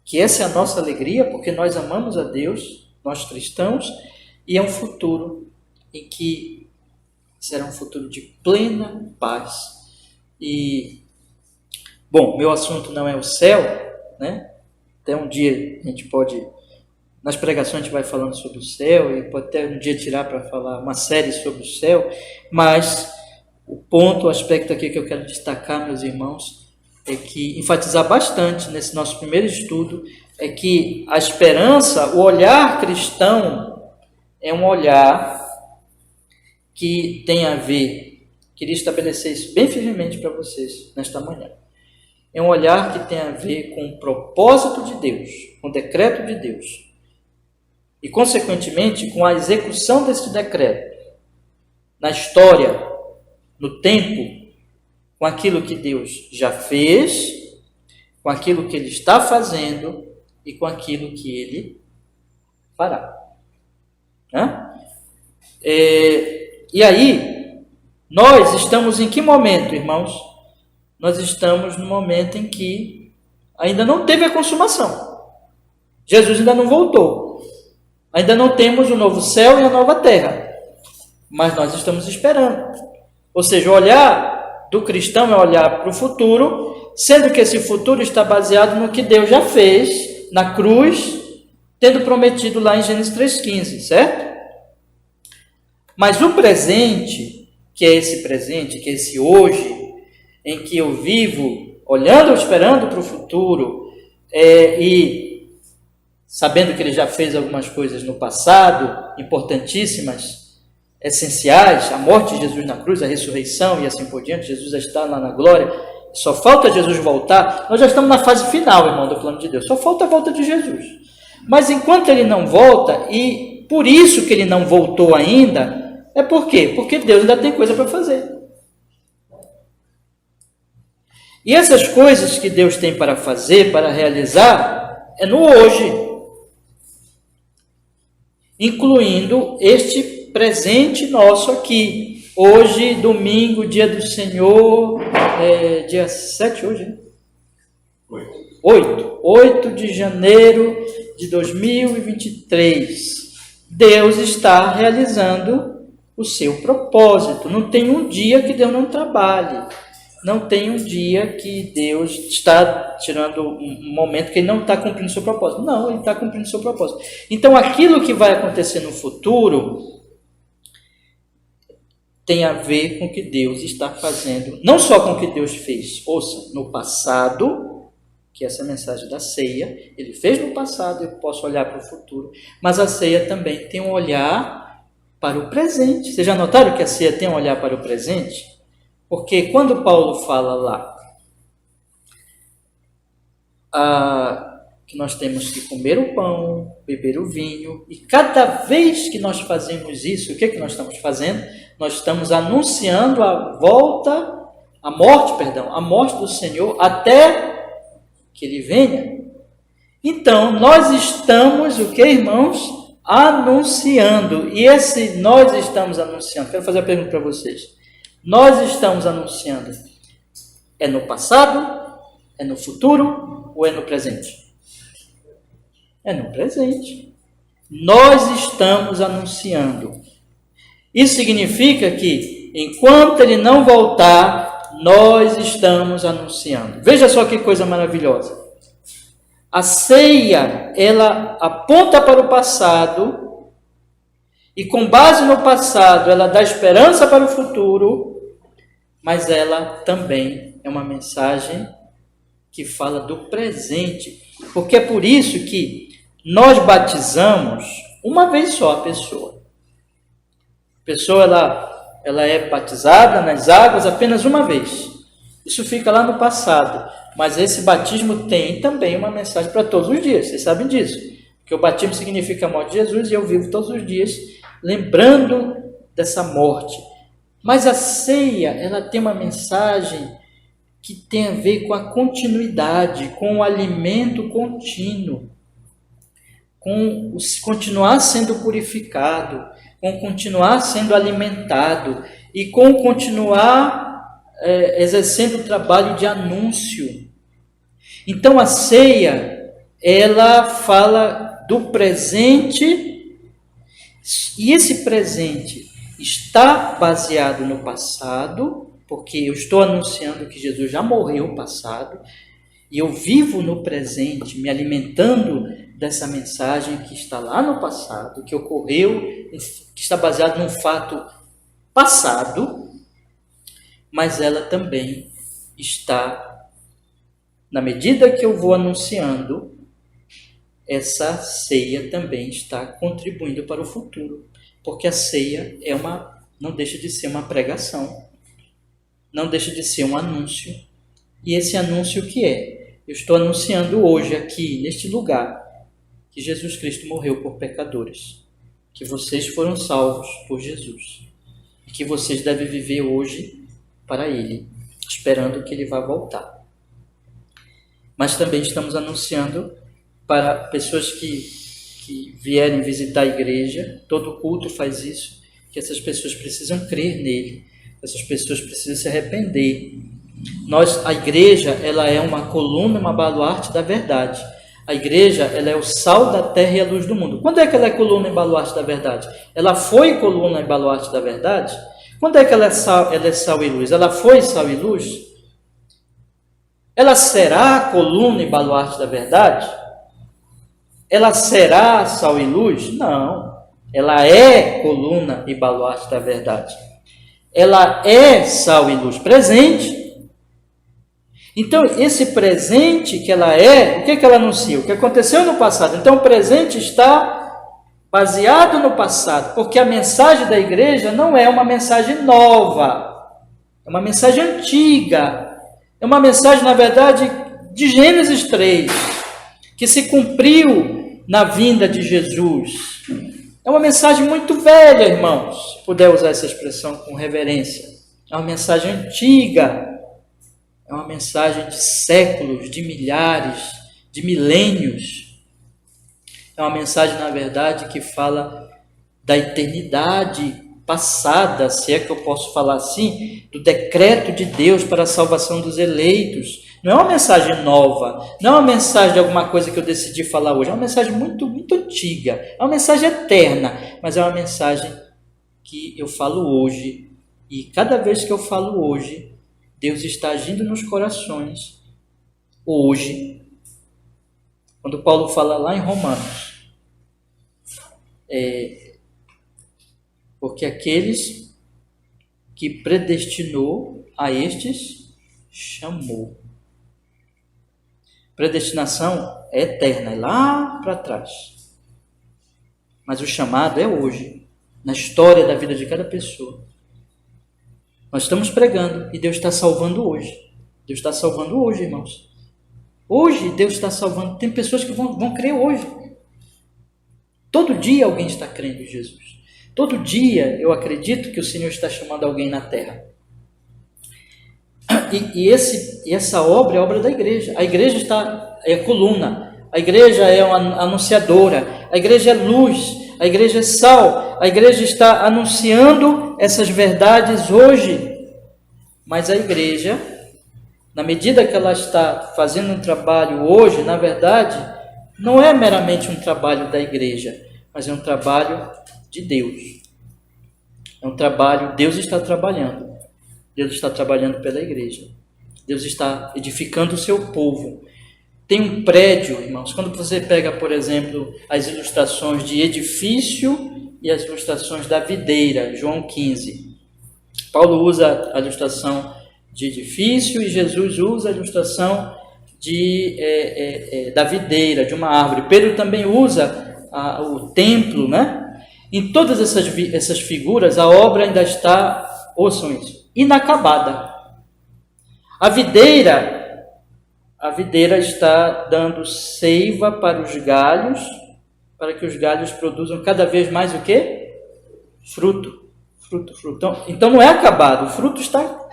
que essa é a nossa alegria, porque nós amamos a Deus, nós cristãos, e é um futuro em que será um futuro de plena paz. E, bom, meu assunto não é o céu, né? Até um dia a gente pode, nas pregações a gente vai falando sobre o céu, e pode até um dia tirar para falar uma série sobre o céu, mas o ponto, o aspecto aqui que eu quero destacar, meus irmãos, é que enfatizar bastante nesse nosso primeiro estudo, é que a esperança, o olhar cristão, é um olhar que tem a ver, queria estabelecer isso bem firmemente para vocês nesta manhã, é um olhar que tem a ver com o propósito de Deus, com o decreto de Deus, e consequentemente com a execução desse decreto, na história, no tempo, com aquilo que Deus já fez, com aquilo que Ele está fazendo e com aquilo que Ele fará. E aí, nós estamos em que momento, irmãos? Nós estamos no momento em que ainda não teve a consumação. Jesus ainda não voltou. Ainda não temos o novo céu e a nova terra. Mas nós estamos esperando. Ou seja, o olhar do cristão é olhar para o futuro, sendo que esse futuro está baseado no que Deus já fez na cruz, tendo prometido lá em Gênesis 3,15, certo? Mas o presente, que é esse hoje, em que eu vivo olhando, esperando para o futuro, e sabendo que ele já fez algumas coisas no passado, importantíssimas, essenciais, a morte de Jesus na cruz, a ressurreição e assim por diante, Jesus já está lá na glória, só falta Jesus voltar. Nós já estamos na fase final, irmão, do plano de Deus, só falta a volta de Jesus. Mas enquanto ele não volta, e por isso que ele não voltou ainda, é por quê? Porque Deus ainda tem coisa para fazer. E essas coisas que Deus tem para fazer, para realizar, é no hoje, incluindo este presente nosso aqui. Hoje, domingo, dia do Senhor, dia 7 hoje, né? 8 de janeiro de 2023. Deus está realizando o seu propósito. Não tem um dia que Deus não trabalhe. Não tem um dia que Deus está tirando um momento que ele não está cumprindo o seu propósito. Não, ele está cumprindo o seu propósito. Então, aquilo que vai acontecer no futuro tem a ver com o que Deus está fazendo, não só com o que Deus fez, ouça, no passado, que essa mensagem da ceia, ele fez no passado, eu posso olhar para o futuro, mas a ceia também tem um olhar para o presente. Vocês já notaram que a ceia tem um olhar para o presente? Porque quando Paulo fala lá que nós temos que comer o pão, beber o vinho, e cada vez que nós fazemos isso, o que é que nós estamos fazendo? Nós estamos anunciando a morte do Senhor até que Ele venha. Então, nós estamos, o que, irmãos? Anunciando. E esse nós estamos anunciando, quero fazer a pergunta para vocês. Nós estamos anunciando, é no passado, é no futuro ou é no presente? É no presente. Nós estamos anunciando. Isso significa que, enquanto ele não voltar, nós estamos anunciando. Veja só que coisa maravilhosa. A ceia, ela aponta para o passado, e com base no passado, ela dá esperança para o futuro, mas ela também é uma mensagem que fala do presente, porque é por isso que nós batizamos uma vez só a pessoa. A pessoa ela é batizada nas águas apenas uma vez. Isso fica lá no passado, mas esse batismo tem também uma mensagem para todos os dias, vocês sabem disso, porque o batismo significa a morte de Jesus e eu vivo todos os dias lembrando dessa morte. Mas a ceia, ela tem uma mensagem que tem a ver com a continuidade, com o alimento contínuo, com continuar sendo purificado, com continuar sendo alimentado e com continuar exercendo o trabalho de anúncio. Então a ceia, ela fala do presente, e esse presente está baseado no passado, porque eu estou anunciando que Jesus já morreu no passado, e eu vivo no presente, me alimentando dessa mensagem que está lá no passado, que ocorreu, que está baseado num fato passado, mas ela também está, na medida que eu vou anunciando, essa ceia também está contribuindo para o futuro. Porque a ceia não deixa de ser uma pregação, não deixa de ser um anúncio. E esse anúncio o que é? Eu estou anunciando hoje aqui, neste lugar, que Jesus Cristo morreu por pecadores, que vocês foram salvos por Jesus, e que vocês devem viver hoje para Ele, esperando que Ele vá voltar. Mas também estamos anunciando para pessoas que vierem visitar a igreja, todo culto faz isso, que essas pessoas precisam crer nele, essas pessoas precisam se arrepender. A igreja, ela é uma coluna, uma baluarte da verdade. A igreja, ela é o sal da terra e a luz do mundo. Quando é que ela é coluna e baluarte da verdade? Ela foi coluna e baluarte da verdade? Quando é que ela é sal e luz? Ela foi sal e luz? Ela será coluna e baluarte da verdade? Ela será sal e luz? Não. Ela é coluna e baluarte da verdade. Ela é sal e luz presente. Então, esse presente que ela é, o que ela anuncia? O que aconteceu no passado. Então, o presente está baseado no passado, porque a mensagem da igreja não é uma mensagem nova, é uma mensagem antiga, é uma mensagem, na verdade, de Gênesis 3, que se cumpriu na vinda de Jesus. É uma mensagem muito velha, irmãos, se puder usar essa expressão com reverência. É uma mensagem antiga. É uma mensagem de séculos, de milhares, de milênios. É uma mensagem, na verdade, que fala da eternidade passada, se é que eu posso falar assim, do decreto de Deus para a salvação dos eleitos. Não é uma mensagem nova, não é uma mensagem de alguma coisa que eu decidi falar hoje, é uma mensagem muito, muito antiga, é uma mensagem eterna, mas é uma mensagem que eu falo hoje, e cada vez que eu falo hoje, Deus está agindo nos corações, hoje. Quando Paulo fala lá em Romanos, porque aqueles que predestinou, a estes chamou. Predestinação é eterna, é lá para trás. Mas o chamado é hoje, na história da vida de cada pessoa. Nós estamos pregando e Deus está salvando hoje. Deus está salvando hoje, irmãos. Hoje Deus está salvando. Tem pessoas que vão crer hoje. Todo dia alguém está crendo em Jesus. Todo dia eu acredito que o Senhor está chamando alguém na terra. E essa obra é a obra da igreja. A igreja é a coluna. A igreja é uma anunciadora. A igreja é luz. A igreja é sal, a igreja está anunciando essas verdades hoje, mas a igreja, na medida que ela está fazendo um trabalho hoje, na verdade, não é meramente um trabalho da igreja, mas é um trabalho de Deus. É um trabalho, Deus está trabalhando pela igreja. Deus está edificando o seu povo. Tem um prédio, irmãos, quando você pega, por exemplo, as ilustrações de edifício e as ilustrações da videira, João 15. Paulo usa a ilustração de edifício e Jesus usa a ilustração da videira, de uma árvore. Pedro também usa o templo, né? Em todas essas figuras, a obra ainda está, ouçam isso, inacabada. A videira está dando seiva para os galhos, para que os galhos produzam cada vez mais o quê? Fruto. Então não é acabado, o fruto estão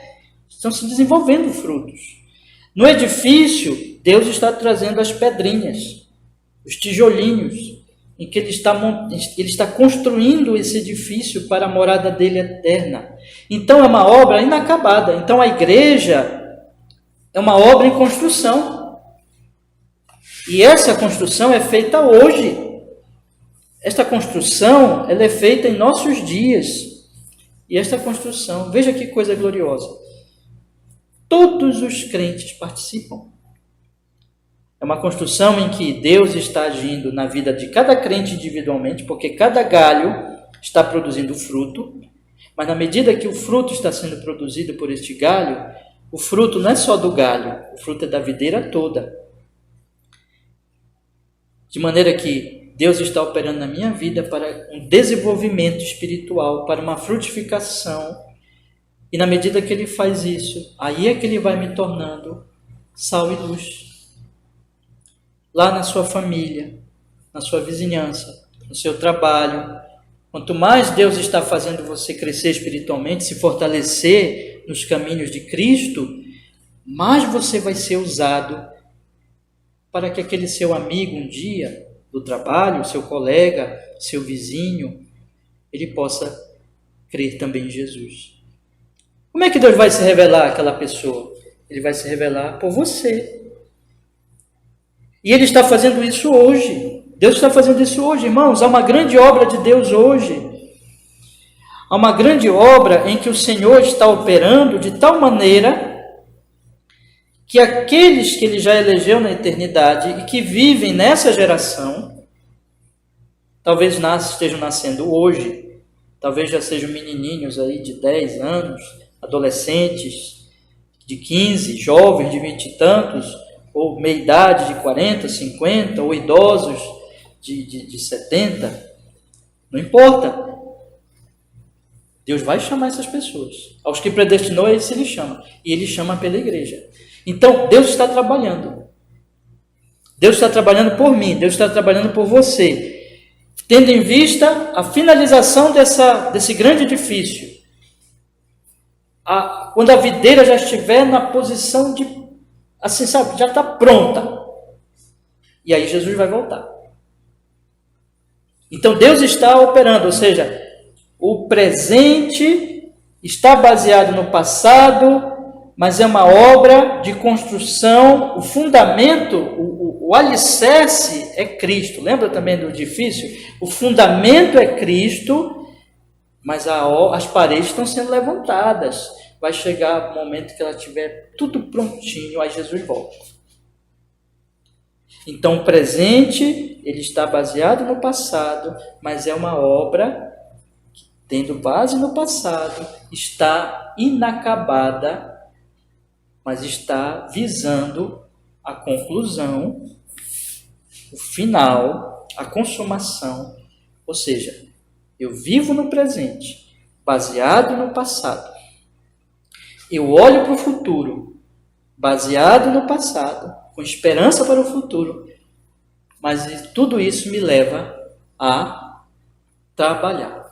se desenvolvendo frutos. No edifício, Deus está trazendo as pedrinhas, os tijolinhos, em que ele está construindo esse edifício para a morada dele eterna. Então é uma obra inacabada. Então a igreja é uma obra em construção. E essa construção é feita hoje. Esta construção, ela é feita em nossos dias. E esta construção, veja que coisa gloriosa. Todos os crentes participam. É uma construção em que Deus está agindo na vida de cada crente individualmente, porque cada galho está produzindo fruto, mas na medida que o fruto está sendo produzido por este galho, o fruto não é só do galho, o fruto é da videira toda. De maneira que Deus está operando na minha vida para um desenvolvimento espiritual, para uma frutificação. E na medida que Ele faz isso, aí é que Ele vai me tornando sal e luz. Lá na sua família, na sua vizinhança, no seu trabalho. Quanto mais Deus está fazendo você crescer espiritualmente, se fortalecer nos caminhos de Cristo, mais você vai ser usado para que aquele seu amigo um dia do trabalho, seu colega, seu vizinho, ele possa crer também em Jesus. Como é que Deus vai se revelar àquela pessoa? Ele vai se revelar por você. E Ele está fazendo isso hoje. Deus está fazendo isso hoje, irmãos. Há uma grande obra de Deus hoje. Há uma grande obra em que o Senhor está operando de tal maneira que aqueles que Ele já elegeu na eternidade e que vivem nessa geração, talvez estejam nascendo hoje, talvez já sejam menininhos aí de 10 anos, adolescentes de 15, jovens de 20 e tantos, ou meia-idade de 40, 50, ou idosos de 70, não importa. Deus vai chamar essas pessoas. Aos que predestinou, Ele se lhe chama. E Ele chama pela igreja. Então, Deus está trabalhando. Deus está trabalhando por mim. Deus está trabalhando por você. Tendo em vista a finalização desse grande edifício. Quando a videira já estiver na posição de... assim, sabe? Já está pronta. E aí Jesus vai voltar. Então, Deus está operando. Ou seja, o presente está baseado no passado, mas é uma obra de construção. O fundamento, o alicerce é Cristo. Lembra também do edifício? O fundamento é Cristo, mas as paredes estão sendo levantadas. Vai chegar o momento que ela tiver tudo prontinho, aí Jesus volta. Então o presente, ele está baseado no passado, mas é uma obra tendo base no passado, está inacabada, mas está visando a conclusão, o final, a consumação. Ou seja, eu vivo no presente, baseado no passado. Eu olho para o futuro, baseado no passado, com esperança para o futuro, mas tudo isso me leva a trabalhar.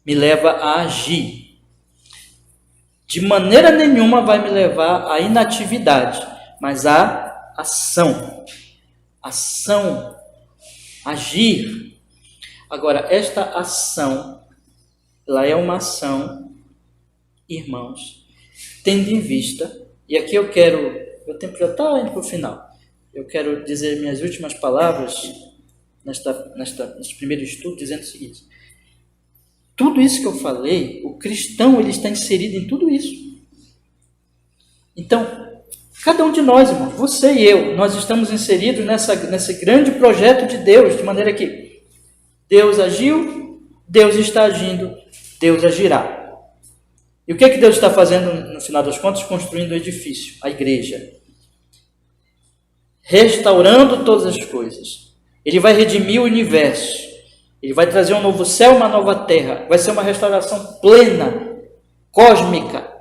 Me leva a agir. De maneira nenhuma vai me levar à inatividade, mas à ação. Ação. Agir. Agora, esta ação, ela é uma ação, irmãos, tendo em vista, e aqui eu quero, o tempo já está indo para o final, eu quero dizer minhas últimas palavras neste primeiro estudo, dizendo o seguinte: tudo isso que eu falei, o cristão ele está inserido em tudo isso. Então, cada um de nós, irmãos, você e eu, nós estamos inseridos nesse grande projeto de Deus, de maneira que Deus agiu, Deus está agindo, Deus agirá. E o que é que Deus está fazendo, no final das contas? Construindo o edifício, a igreja. Restaurando todas as coisas. Ele vai redimir o universo. Ele vai trazer um novo céu, uma nova terra. Vai ser uma restauração plena, cósmica.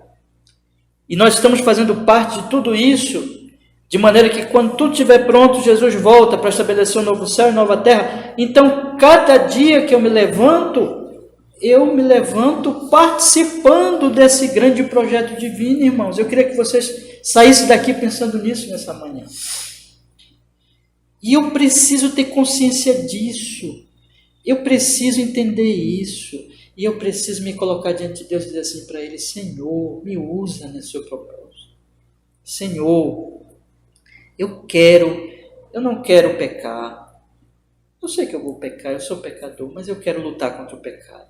E nós estamos fazendo parte de tudo isso, de maneira que quando tudo estiver pronto, Jesus volta para estabelecer um novo céu e nova terra. Então, cada dia que eu me levanto participando desse grande projeto divino, irmãos. Eu queria que vocês saíssem daqui pensando nisso nessa manhã. E eu preciso ter consciência disso. Eu preciso entender isso. E eu preciso me colocar diante de Deus e dizer assim para Ele: Senhor, me usa nesse seu propósito. Senhor, eu não quero pecar. Eu sei que eu vou pecar, eu sou pecador, mas eu quero lutar contra o pecado.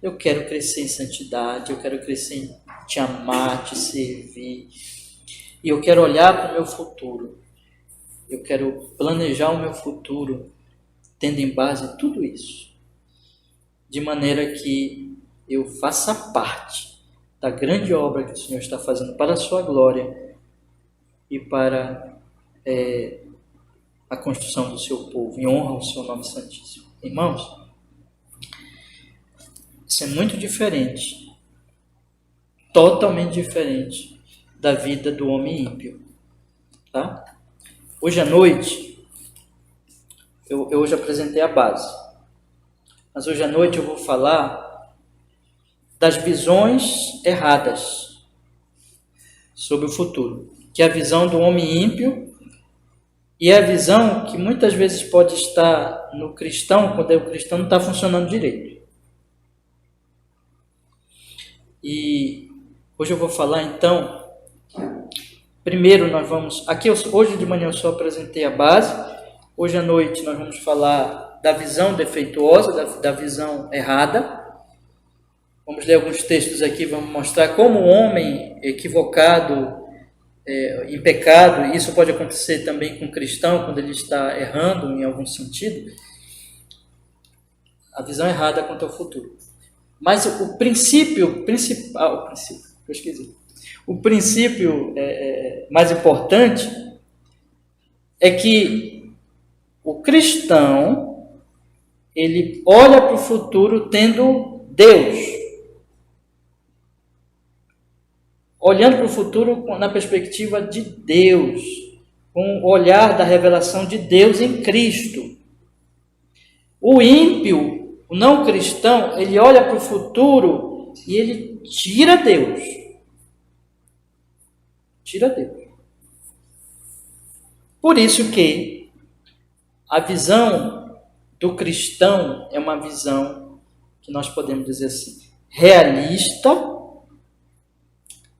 Eu quero crescer em santidade, eu quero crescer em te amar, te servir. E eu quero olhar para o meu futuro. Eu quero planejar o meu futuro tendo em base tudo isso. De maneira que eu faça parte da grande obra que o Senhor está fazendo para a sua glória e para a construção do seu povo, em honra ao seu nome santíssimo. Irmãos, isso é muito diferente, totalmente diferente da vida do homem ímpio. Tá? Hoje à noite, eu hoje apresentei a base, mas hoje à noite eu vou falar das visões erradas sobre o futuro, que é a visão do homem ímpio e é a visão que muitas vezes pode estar no cristão, quando o cristão não está funcionando direito. E hoje eu vou falar então, primeiro nós vamos, hoje de manhã eu só apresentei a base, hoje à noite nós vamos falar da visão defeituosa, da visão errada. Vamos ler alguns textos aqui, vamos mostrar como o homem equivocado, em pecado, isso pode acontecer também com o cristão, quando ele está errando em algum sentido, a visão errada quanto ao futuro. Mas o princípio mais importante é que o cristão, ele olha para o futuro tendo Deus. Olhando para o futuro na perspectiva de Deus, com o olhar da revelação de Deus em Cristo. O ímpio, o não cristão, ele olha para o futuro e ele tira Deus. Tira Deus. Por isso que a visão do cristão é uma visão que nós podemos dizer assim, realista.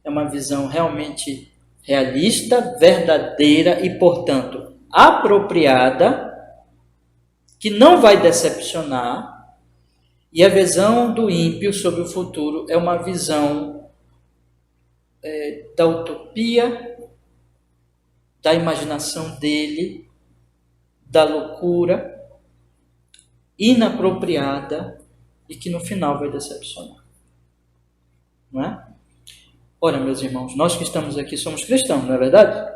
É uma visão realmente realista, verdadeira e, portanto, apropriada, que não vai decepcionar. E a visão do ímpio sobre o futuro é uma visão da utopia, da imaginação dele, da loucura, inapropriada e que no final vai decepcionar. Não é? Ora, meus irmãos, nós que estamos aqui somos cristãos, não é verdade?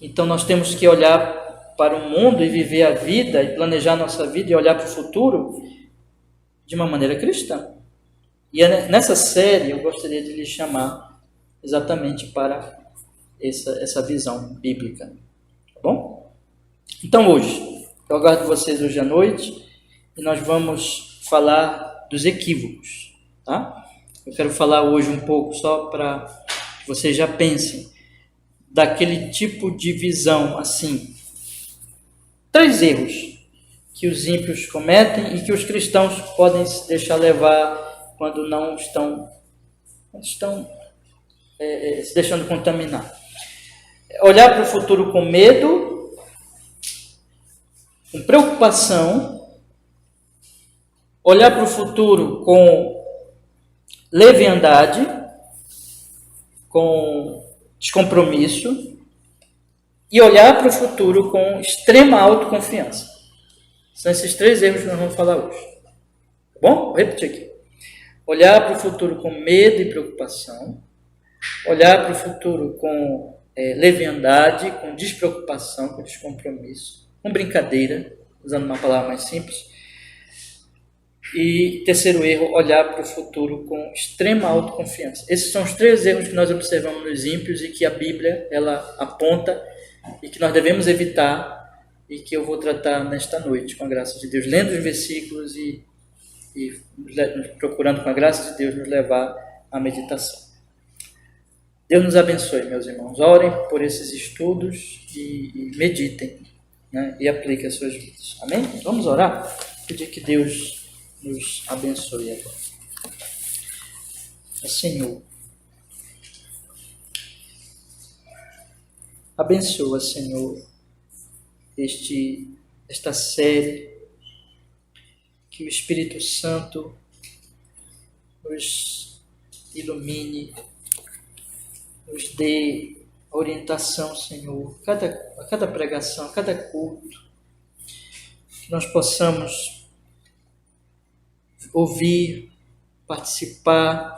Então nós temos que olhar para o mundo e viver a vida e planejar a nossa vida e olhar para o futuro de uma maneira cristã. E nessa série eu gostaria de lhe chamar exatamente para essa visão bíblica. Tá bom? Então hoje, eu aguardo vocês hoje à noite e nós vamos falar dos equívocos, tá? Eu quero falar hoje um pouco só para que vocês já pensem daquele tipo de visão assim. 3 erros que os ímpios cometem e que os cristãos podem se deixar levar quando não estão se deixando contaminar. Olhar para o futuro com medo, com preocupação, olhar para o futuro com leviandade, com descompromisso e olhar para o futuro com extrema autoconfiança. São esses 3 erros que nós vamos falar hoje. Tá bom? Vou repetir aqui. Olhar para o futuro com medo e preocupação, olhar para o futuro com leviandade, com despreocupação, com descompromisso, com brincadeira, usando uma palavra mais simples. E terceiro erro, olhar para o futuro com extrema autoconfiança. Esses são os 3 erros que nós observamos nos ímpios e que a Bíblia ela aponta e que nós devemos evitar e que eu vou tratar nesta noite, com a graça de Deus, lendo os versículos e procurando com a graça de Deus nos levar à meditação. Deus nos abençoe, meus irmãos. Orem por esses estudos e meditem, né, e apliquem as suas vidas. Amém? Vamos orar? Pedir que Deus nos abençoe agora. Senhor, abençoa, Senhor, esta série, que o Espírito Santo nos ilumine, nos dê orientação, Senhor, a cada pregação, a cada culto, que nós possamos ouvir, participar,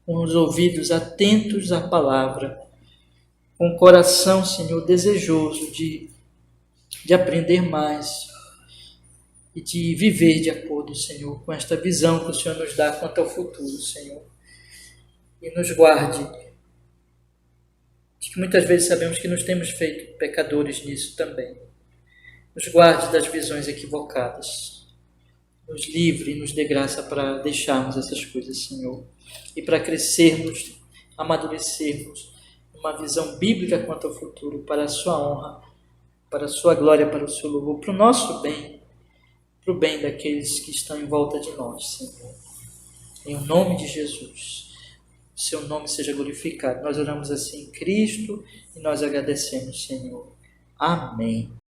com os ouvidos atentos à palavra, com o coração, Senhor, desejoso de aprender mais e de viver de acordo, Senhor, com esta visão que o Senhor nos dá quanto ao futuro, Senhor. E nos guarde, que muitas vezes sabemos que nos temos feito pecadores nisso também. Nos guarde das visões equivocadas. Nos livre e nos dê graça para deixarmos essas coisas, Senhor. E para crescermos, amadurecermos uma visão bíblica quanto ao futuro, para a sua honra, para a sua glória, para o seu louvor, para o nosso bem, para o bem daqueles que estão em volta de nós, Senhor. Em nome de Jesus. Seu nome seja glorificado. Nós oramos assim em Cristo e nós agradecemos, Senhor. Amém.